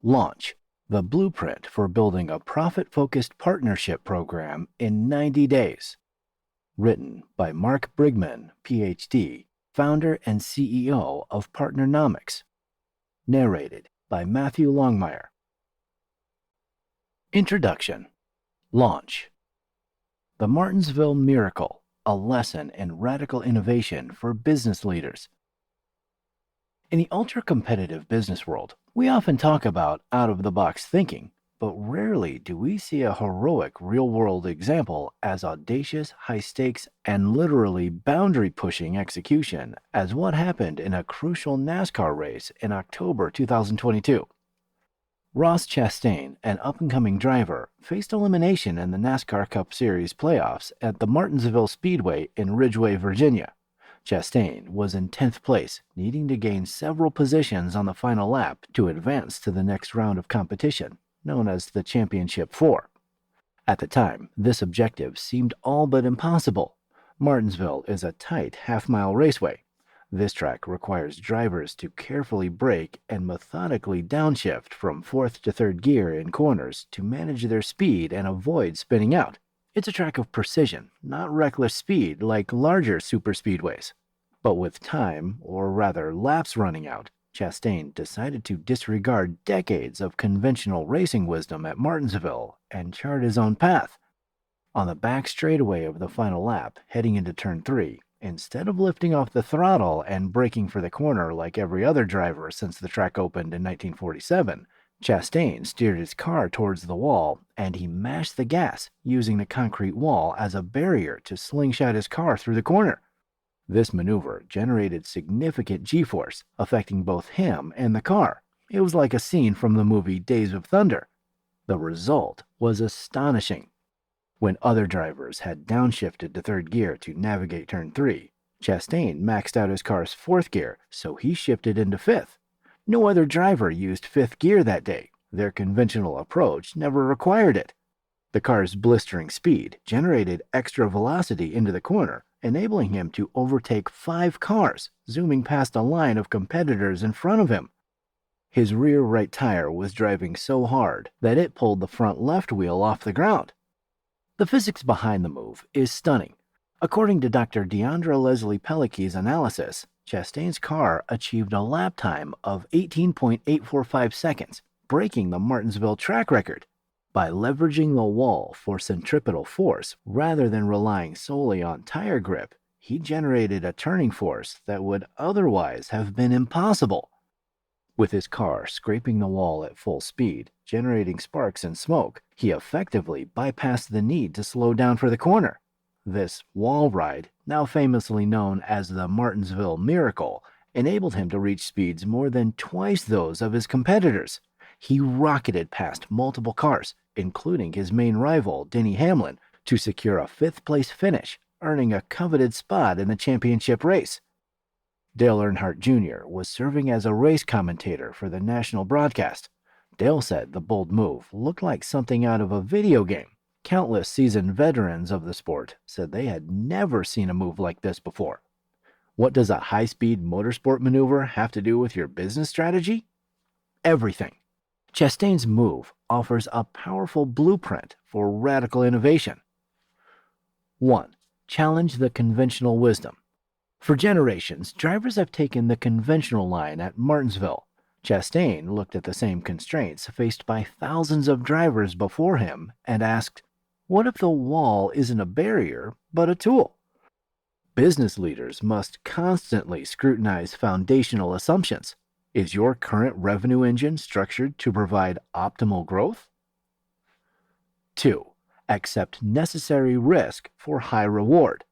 Launch, the blueprint for building a profit-focused partnership program in 90 days. Written by Mark Brigman, Ph.D., founder and CEO of Partnernomics. Narrated by Matthew Longmire. Introduction. Launch. The Martinsville Miracle, a lesson in radical innovation for business leaders. In the ultra-competitive business world, we often talk about out-of-the-box thinking, but rarely do we see a heroic real-world example as audacious, high-stakes, and literally boundary-pushing execution as what happened in a crucial NASCAR race in October 2022. Ross Chastain, an up-and-coming driver, faced elimination in the NASCAR Cup Series playoffs at the Martinsville Speedway in Ridgeway, Virginia. Chastain was in 10th place, needing to gain several positions on the final lap to advance to the next round of competition, known as the Championship Four. At the time, this objective seemed all but impossible. Martinsville is a tight half-mile raceway. This track requires drivers to carefully brake and methodically downshift from fourth to third gear in corners to manage their speed and avoid spinning out. It's a track of precision, not reckless speed like larger superspeedways. But with time, or rather laps running out, Chastain decided to disregard decades of conventional racing wisdom at Martinsville and chart his own path. On the back straightaway of the final lap, heading into turn 3, instead of lifting off the throttle and braking for the corner like every other driver since the track opened in 1947, Chastain steered his car towards the wall, and he mashed the gas, using the concrete wall as a barrier to slingshot his car through the corner. This maneuver generated significant G-force, affecting both him and the car. It was like a scene from the movie Days of Thunder. The result was astonishing. When other drivers had downshifted to third gear to navigate turn 3, Chastain maxed out his car's fourth gear, so he shifted into fifth. No other driver used fifth gear that day. Their conventional approach never required it. The car's blistering speed generated extra velocity into the corner, enabling him to overtake 5 cars, zooming past a line of competitors in front of him. His rear right tire was driving so hard that it pulled the front left wheel off the ground. The physics behind the move is stunning. According to Dr. Deandra Leslie Pellicky's analysis, Chastain's car achieved a lap time of 18.845 seconds, breaking the Martinsville track record. By leveraging the wall for centripetal force rather than relying solely on tire grip, he generated a turning force that would otherwise have been impossible. With his car scraping the wall at full speed, generating sparks and smoke, he effectively bypassed the need to slow down for the corner. This wall ride, now famously known as the Martinsville Miracle, enabled him to reach speeds more than twice those of his competitors. He rocketed past multiple cars, including his main rival, Denny Hamlin, to secure a 5th-place finish, earning a coveted spot in the championship race. Dale Earnhardt Jr. was serving as a race commentator for the national broadcast. Dale said the bold move looked like something out of a video game. Countless seasoned veterans of the sport said they had never seen a move like this before. What does a high-speed motorsport maneuver have to do with your business strategy? Everything. Chastain's move offers a powerful blueprint for radical innovation. 1. Challenge the conventional wisdom. For generations, drivers have taken the conventional line at Martinsville. Chastain looked at the same constraints faced by thousands of drivers before him and asked, what if the wall isn't a barrier, but a tool? Business leaders must constantly scrutinize foundational assumptions. Is your current revenue engine structured to provide optimal growth? 2. Accept necessary risk for high reward.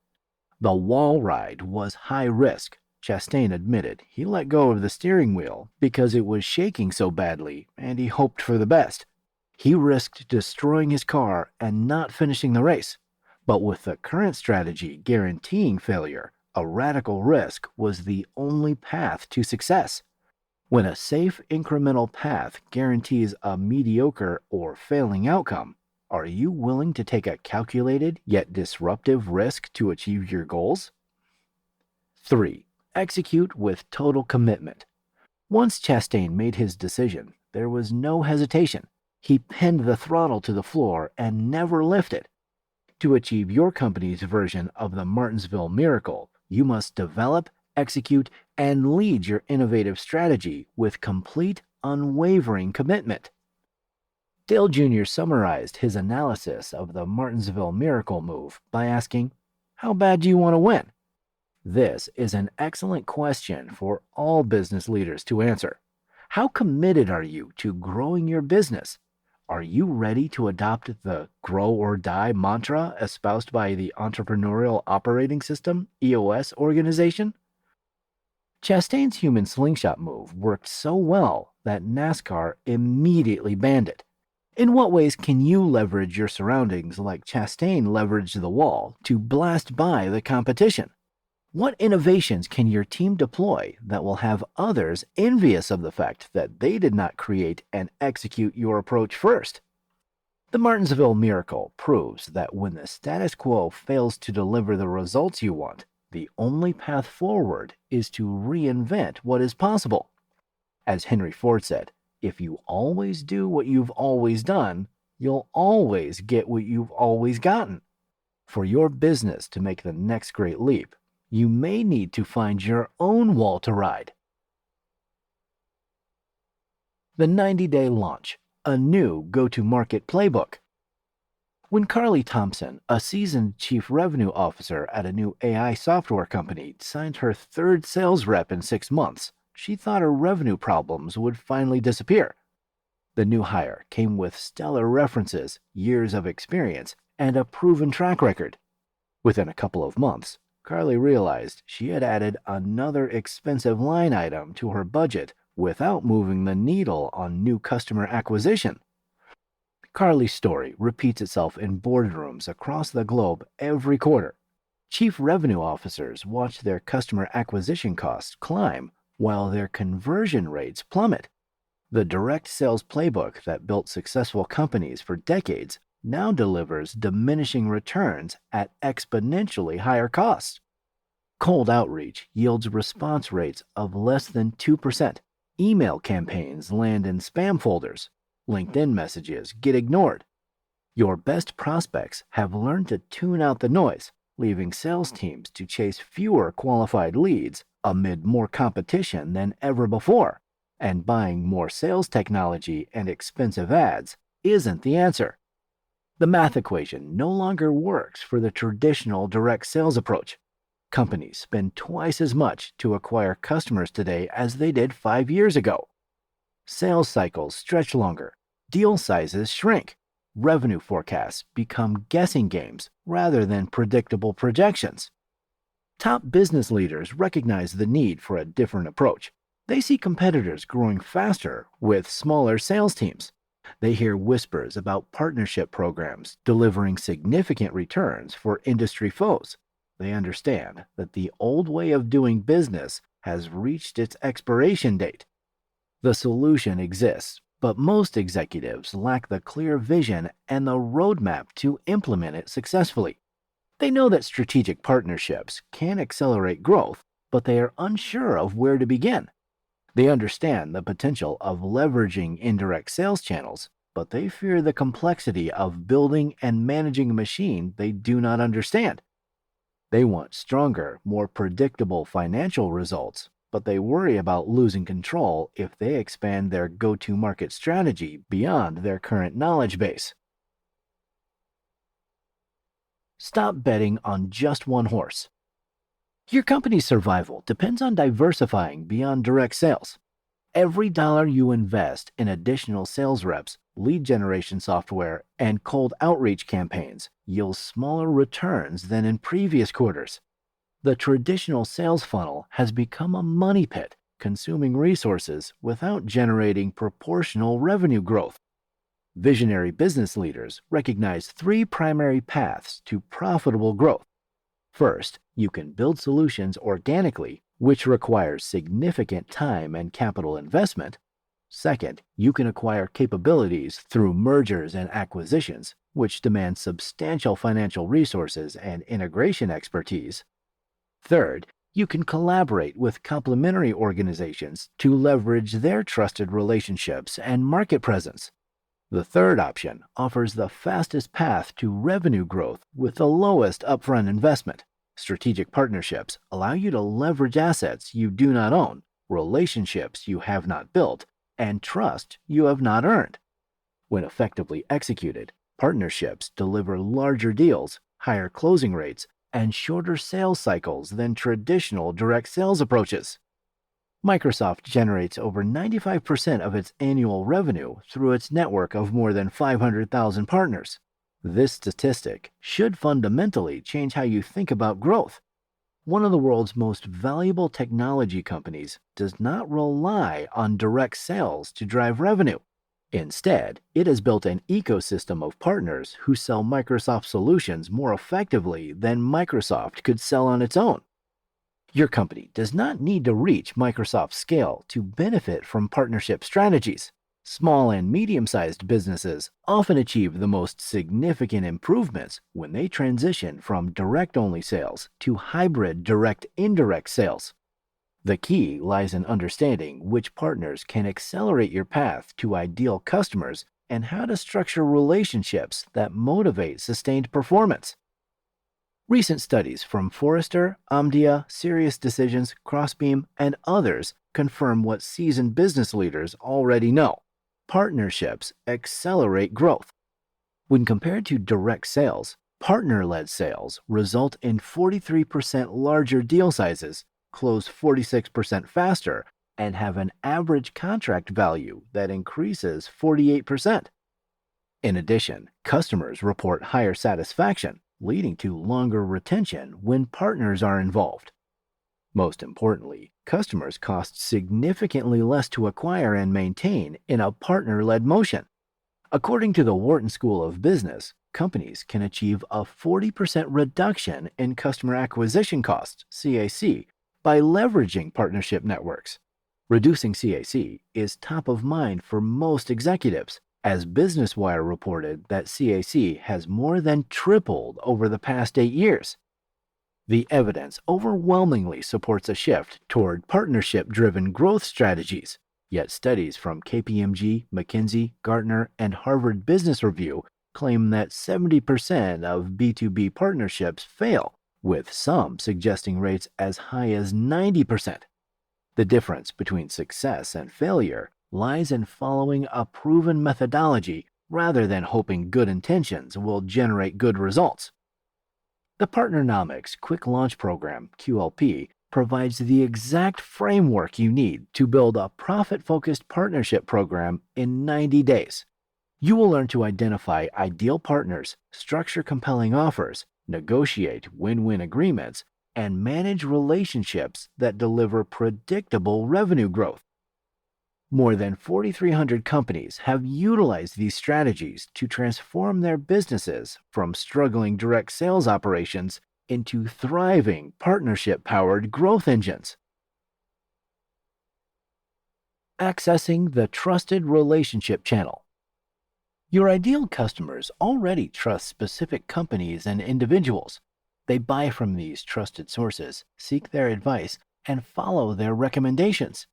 The wall ride was high risk. Chastain admitted he let go of the steering wheel because it was shaking so badly, and he hoped for the best. He risked destroying his car and not finishing the race. But with the current strategy guaranteeing failure, a radical risk was the only path to success. When a safe incremental path guarantees a mediocre or failing outcome, are you willing to take a calculated yet disruptive risk to achieve your goals? 3. Execute with total commitment. Once Chastain made his decision, There was no hesitation. He pinned the throttle to the floor and never lifted. To achieve your company's version of the Martinsville Miracle, you must develop, execute, and lead your innovative strategy with complete, unwavering commitment. Dale Jr. summarized his analysis of the Martinsville Miracle move by asking, "How bad do you want to win?" This is an excellent question for all business leaders to answer. How committed are you to growing your business? Are you ready to adopt the grow or die mantra espoused by the Entrepreneurial Operating System, EOS organization? Chastain's human slingshot move worked so well that NASCAR immediately banned it. In what ways can you leverage your surroundings like Chastain leveraged the wall to blast by the competition? What innovations can your team deploy that will have others envious of the fact that they did not create and execute your approach first? The Martinsville Miracle proves that when the status quo fails to deliver the results you want, the only path forward is to reinvent what is possible. As Henry Ford said, if you always do what you've always done, you'll always get what you've always gotten. For your business to make the next great leap, you may need to find your own wall to ride. The 90-Day Launch, a new go-to-market playbook. When Carly Thompson, a seasoned chief revenue officer at a new AI software company, signed her third sales rep in 6 months, she thought her revenue problems would finally disappear. The new hire came with stellar references, years of experience, and a proven track record. Within a couple of months, Carly realized she had added another expensive line item to her budget without moving the needle on new customer acquisition. Carly's story repeats itself in boardrooms across the globe every quarter. Chief revenue officers watch their customer acquisition costs climb while their conversion rates plummet. The direct sales playbook that built successful companies for decades now delivers diminishing returns at exponentially higher costs. Cold outreach yields response rates of less than 2%. Email campaigns land in spam folders. LinkedIn messages get ignored. Your best prospects have learned to tune out the noise, leaving sales teams to chase fewer qualified leads amid more competition than ever before. And buying more sales technology and expensive ads isn't the answer. The math equation no longer works for the traditional direct sales approach. Companies spend twice as much to acquire customers today as they did 5 years ago. Sales cycles stretch longer, deal sizes shrink, revenue forecasts become guessing games rather than predictable projections. Top business leaders recognize the need for a different approach. They see competitors growing faster with smaller sales teams. They hear whispers about partnership programs delivering significant returns for industry foes. They understand that the old way of doing business has reached its expiration date. The solution exists, but most executives lack the clear vision and the roadmap to implement it successfully. They know that strategic partnerships can accelerate growth, but they are unsure of where to begin. They understand the potential of leveraging indirect sales channels, but they fear the complexity of building and managing a machine they do not understand. They want stronger, more predictable financial results, but they worry about losing control if they expand their go-to-market strategy beyond their current knowledge base. Stop betting on just one horse. Your company's survival depends on diversifying beyond direct sales. Every dollar you invest in additional sales reps, lead generation software, and cold outreach campaigns yields smaller returns than in previous quarters. The traditional sales funnel has become a money pit, consuming resources without generating proportional revenue growth. Visionary business leaders recognize 3 primary paths to profitable growth. First, you can build solutions organically, which requires significant time and capital investment. Second, you can acquire capabilities through mergers and acquisitions, which demand substantial financial resources and integration expertise. Third, You can collaborate with complementary organizations to leverage their trusted relationships and market presence. The third option offers the fastest path to revenue growth with the lowest upfront investment. Strategic partnerships allow you to leverage assets you do not own, relationships you have not built, and trust you have not earned. When effectively executed, partnerships deliver larger deals, higher closing rates, and shorter sales cycles than traditional direct sales approaches. Microsoft generates over 95% of its annual revenue through its network of more than 500,000 partners. This statistic should fundamentally change how you think about growth. One of the world's most valuable technology companies does not rely on direct sales to drive revenue. Instead, it has built an ecosystem of partners who sell Microsoft solutions more effectively than Microsoft could sell on its own. Your company does not need to reach Microsoft's scale to benefit from partnership strategies. Small and medium-sized businesses often achieve the most significant improvements when they transition from direct-only sales to hybrid direct-indirect sales. The key lies in understanding which partners can accelerate your path to ideal customers and how to structure relationships that motivate sustained performance. Recent studies from Forrester, Omdia, SiriusDecisions, Crossbeam, and others confirm what seasoned business leaders already know. Partnerships accelerate growth. When compared to direct sales, partner-led sales result in 43% larger deal sizes, close 46% faster, and have an average contract value that increases 48%. In addition, customers report higher satisfaction, leading to longer retention when partners are involved. Most importantly, customers cost significantly less to acquire and maintain in a partner-led motion. According to the Wharton School of Business, companies can achieve a 40% reduction in customer acquisition costs, CAC, by leveraging partnership networks. Reducing CAC is top of mind for most executives, as Business Wire reported that CAC has more than tripled over the past 8 years. The evidence overwhelmingly supports a shift toward partnership-driven growth strategies, yet studies from KPMG, McKinsey, Gartner, and Harvard Business Review claim that 70% of B2B partnerships fail, with some suggesting rates as high as 90%. The difference between success and failure lies in following a proven methodology rather than hoping good intentions will generate good results. The Partnernomics Quick Launch Program, QLP, provides the exact framework you need to build a profit-focused partnership program in 90 days. You will learn to identify ideal partners, structure compelling offers, negotiate win-win agreements, and manage relationships that deliver predictable revenue growth. More than 4,300 companies have utilized these strategies to transform their businesses from struggling direct sales operations into thriving partnership-powered growth engines. Accessing the trusted relationship channel. Your ideal customers already trust specific companies and individuals. They buy from these trusted sources, seek their advice, and follow their recommendations.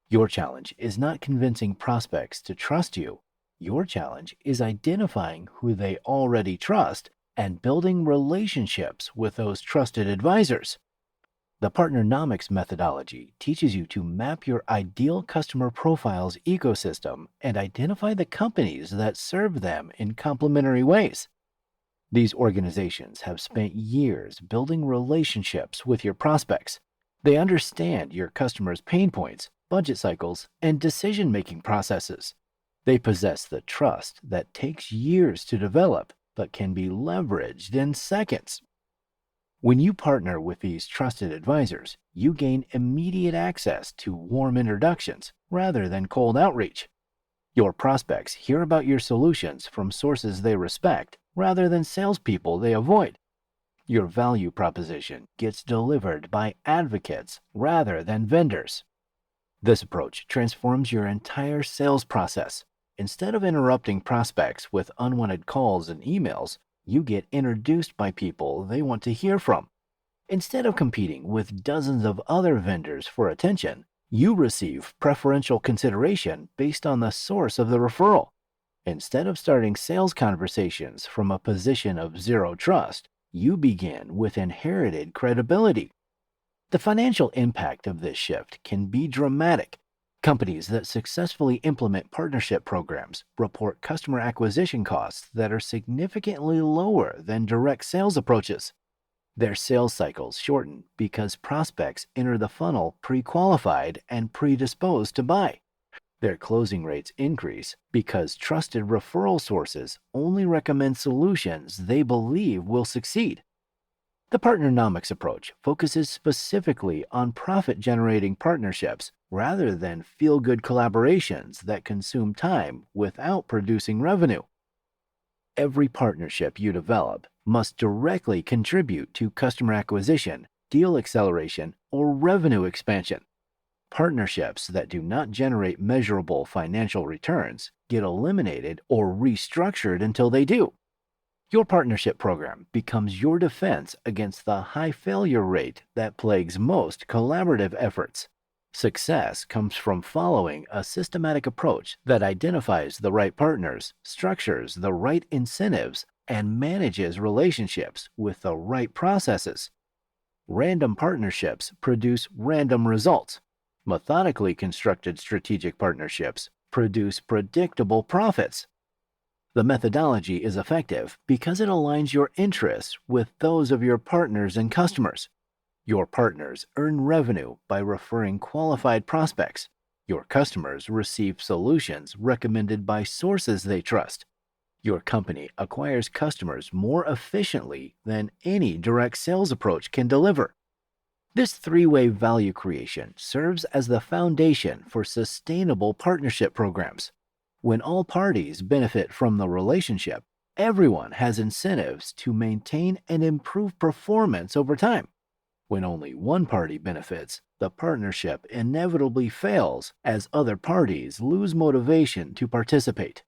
Your challenge is not convincing prospects to trust you. Your challenge is identifying who they already trust and building relationships with those trusted advisors. The Partnernomics methodology teaches you to map your ideal customer profile's ecosystem and identify the companies that serve them in complementary ways. These organizations have spent years building relationships with your prospects. They understand your customers' pain points, budget cycles, and decision-making processes. They possess the trust that takes years to develop but can be leveraged in seconds. When you partner with these trusted advisors, you gain immediate access to warm introductions rather than cold outreach. Your prospects hear about your solutions from sources they respect rather than salespeople they avoid. Your value proposition gets delivered by advocates rather than vendors. This approach transforms your entire sales process. Instead of interrupting prospects with unwanted calls and emails, you get introduced by people they want to hear from. Instead of competing with dozens of other vendors for attention, you receive preferential consideration based on the source of the referral. Instead of starting sales conversations from a position of zero trust, you begin with inherited credibility. The financial impact of this shift can be dramatic. Companies that successfully implement partnership programs report customer acquisition costs that are significantly lower than direct sales approaches. Their sales cycles shorten because prospects enter the funnel pre-qualified and predisposed to buy. Their closing rates increase because trusted referral sources only recommend solutions they believe will succeed. The Partnernomics approach focuses specifically on profit-generating partnerships rather than feel-good collaborations that consume time without producing revenue. Every partnership you develop must directly contribute to customer acquisition, deal acceleration, or revenue expansion. Partnerships that do not generate measurable financial returns get eliminated or restructured until they do. Your partnership program becomes your defense against the high failure rate that plagues most collaborative efforts. Success comes from following a systematic approach that identifies the right partners, structures the right incentives, and manages relationships with the right processes. Random partnerships produce random results. Methodically constructed strategic partnerships produce predictable profits. The methodology is effective because it aligns your interests with those of your partners and customers. Your partners earn revenue by referring qualified prospects. Your customers receive solutions recommended by sources they trust. Your company acquires customers more efficiently than any direct sales approach can deliver. This three-way value creation serves as the foundation for sustainable partnership programs. When all parties benefit from the relationship, everyone has incentives to maintain and improve performance over time. When only one party benefits, the partnership inevitably fails as other parties lose motivation to participate.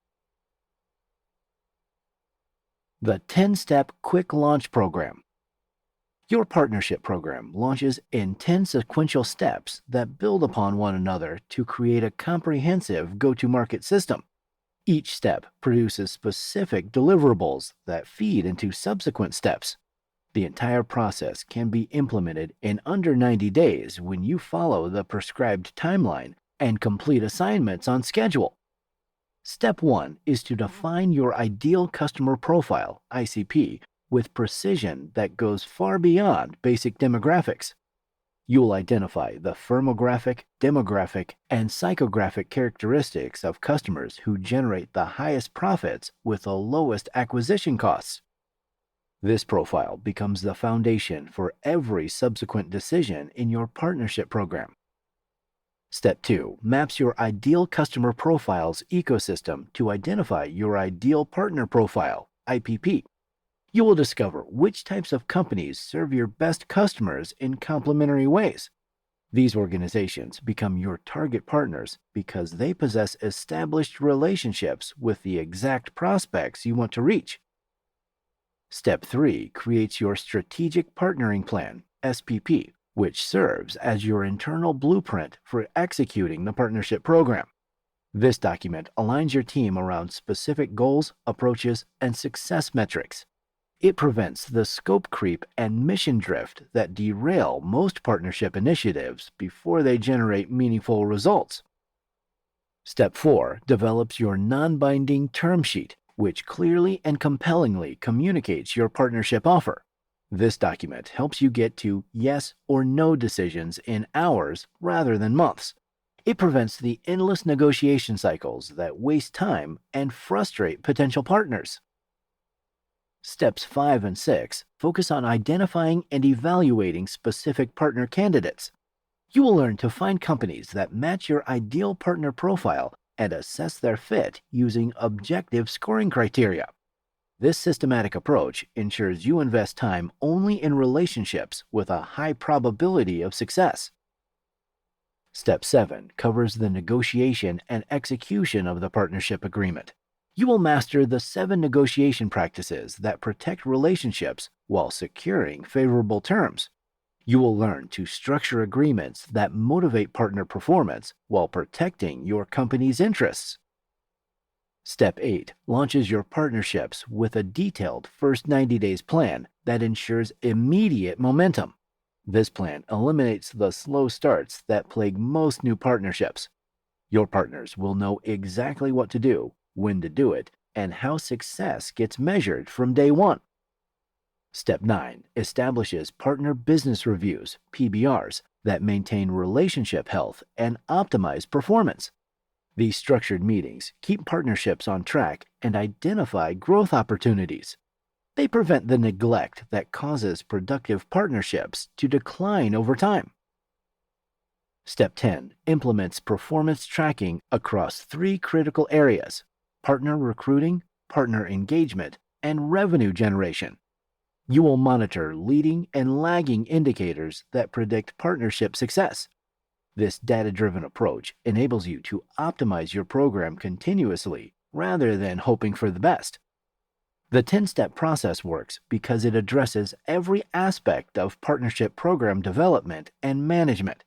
The 10-Step Quick Launch Program. Your partnership program launches in 10 sequential steps that build upon one another to create a comprehensive go-to-market system. Each step produces specific deliverables that feed into subsequent steps. The entire process can be implemented in under 90 days when you follow the prescribed timeline and complete assignments on schedule. Step 1 is to define your ideal customer profile, ICP, with precision that goes far beyond basic demographics. You will identify the firmographic, demographic, and psychographic characteristics of customers who generate the highest profits with the lowest acquisition costs. This profile becomes the foundation for every subsequent decision in your partnership program. Step 2 maps your ideal customer profile's ecosystem to identify your ideal partner profile, IPP. You will discover which types of companies serve your best customers in complementary ways. These organizations become your target partners because they possess established relationships with the exact prospects you want to reach. Step 3 creates your Strategic Partnering Plan, SPP, which serves as your internal blueprint for executing the partnership program. This document aligns your team around specific goals, approaches, and success metrics. It prevents the scope creep and mission drift that derail most partnership initiatives before they generate meaningful results. Step 4 develops your non-binding term sheet, which clearly and compellingly communicates your partnership offer. This document helps you get to yes or no decisions in hours rather than months. It prevents the endless negotiation cycles that waste time and frustrate potential partners. Steps 5 and 6 focus on identifying and evaluating specific partner candidates. You will learn to find companies that match your ideal partner profile and assess their fit using objective scoring criteria. This systematic approach ensures you invest time only in relationships with a high probability of success. Step 7 covers the negotiation and execution of the partnership agreement. You will master the 7 negotiation practices that protect relationships while securing favorable terms. You will learn to structure agreements that motivate partner performance while protecting your company's interests. Step 8 launches your partnerships with a detailed first 90 days plan that ensures immediate momentum. This plan eliminates the slow starts that plague most new partnerships. Your partners will know exactly what to do, when to do it, and how success gets measured from day one. Step 9 establishes partner business reviews, PBRs, that maintain relationship health and optimize performance. These structured meetings keep partnerships on track and identify growth opportunities. They prevent the neglect that causes productive partnerships to decline over time. Step 10 implements performance tracking across 3 critical areas: partner recruiting, partner engagement, and revenue generation. You will monitor leading and lagging indicators that predict partnership success. This data-driven approach enables you to optimize your program continuously rather than hoping for the best. The 10-step process works because it addresses every aspect of partnership program development and management.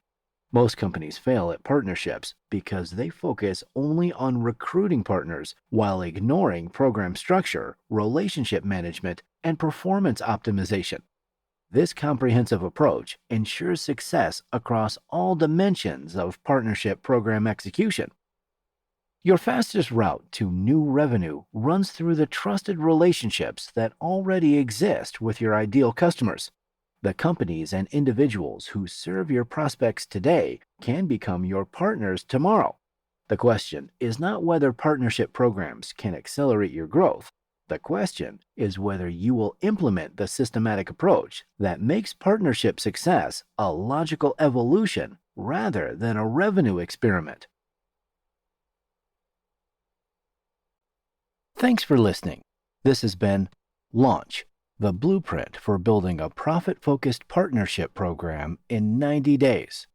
Most companies fail at partnerships because they focus only on recruiting partners while ignoring program structure, relationship management, and performance optimization. This comprehensive approach ensures success across all dimensions of partnership program execution. Your fastest route to new revenue runs through the trusted relationships that already exist with your ideal customers. The companies and individuals who serve your prospects today can become your partners tomorrow. The question is not whether partnership programs can accelerate your growth. The question is whether you will implement the systematic approach that makes partnership success a logical evolution rather than a revenue experiment. Thanks for listening. This has been Launch, the blueprint for building a profit-focused partnership program in 90 days.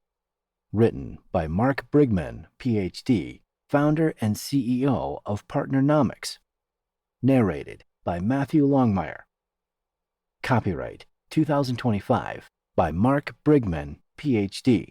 Written by Mark Brigman, PhD, founder and CEO of Partnernomics. Narrated by Matthew Longmire. Copyright 2025 by Mark Brigman, PhD.